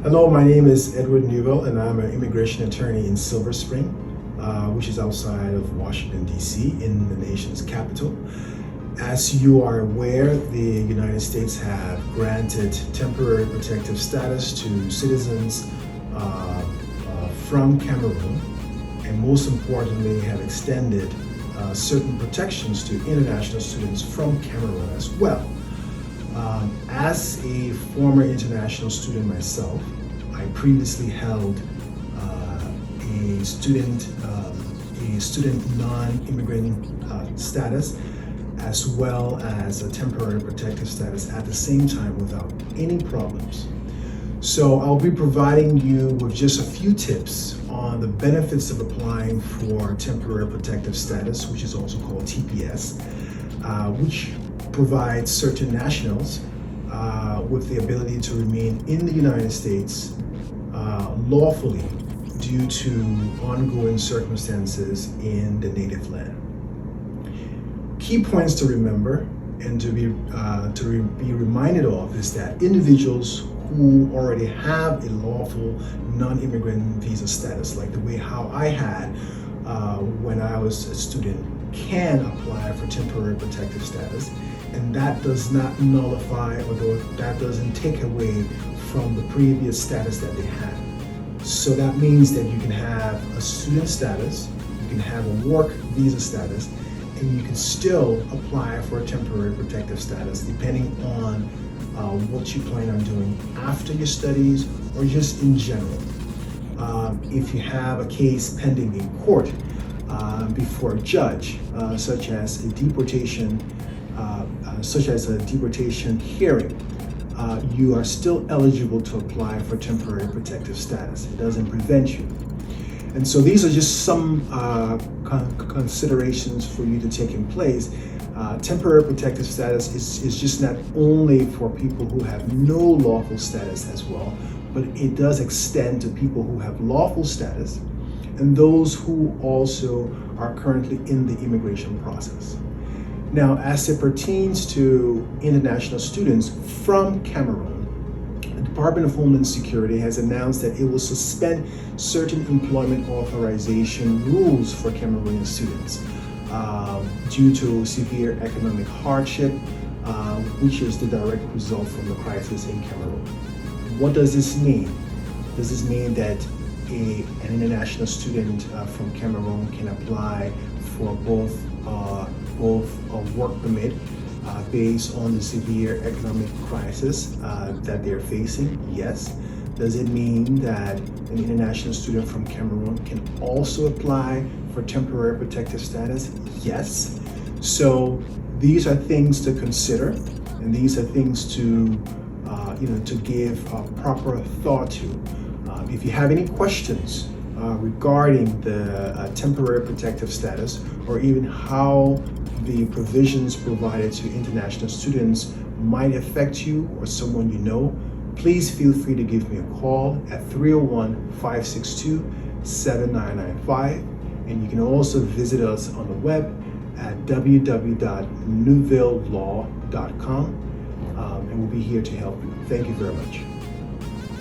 Hello, my name is Edward Neufville, and I'm an immigration attorney in Silver Spring, which is outside of Washington, D.C., in the nation's capital. As you are aware, the United States have granted temporary protective status to citizens from Cameroon, and most importantly, have extended certain protections to international students from Cameroon as well. As a former international student myself, I previously held a student non-immigrant status, as well as a temporary protective status at the same time without any problems. So I'll be providing you with just a few tips on the benefits of applying for temporary protective status, which is also called TPS, which provides certain nationals with the ability to remain in the United States lawfully due to ongoing circumstances in the native land. Key points to remember and to be reminded of is that individuals who already have a lawful non-immigrant visa status, like the way how I had when I was a student, can apply for temporary protective status, and that does not nullify, although that doesn't take away from the previous status that they had. So that means that you can have a student status, you can have a work visa status, and you can still apply for a temporary protective status depending on what you plan on doing after your studies or just in general. If you have a case pending in court before a judge, such as a deportation hearing, you are still eligible to apply for temporary protective status. It doesn't prevent you. And so these are just some considerations for you to take in place. Temporary protective status is just not only for people who have no lawful status as well, but it does extend to people who have lawful status and those who also are currently in the immigration process. Now, as it pertains to international students from Cameroon, the Department of Homeland Security has announced that it will suspend certain employment authorization rules for Cameroonian students due to severe economic hardship, which is the direct result from the crisis in Cameroon. What does this mean? Does this mean that an international student from Cameroon can apply for both a work permit based on the severe economic crisis that they're facing? Yes. Does it mean that an international student from Cameroon can also apply for temporary protective status? Yes. So these are things to consider, and these are things to give proper thought to. If you have any questions regarding the temporary protective status, or even how the provisions provided to international students might affect you or someone you know, please feel free to give me a call at 301-562-7995. And you can also visit us on the web at www.neuvillelaw.com, and we'll be here to help you. Thank you very much.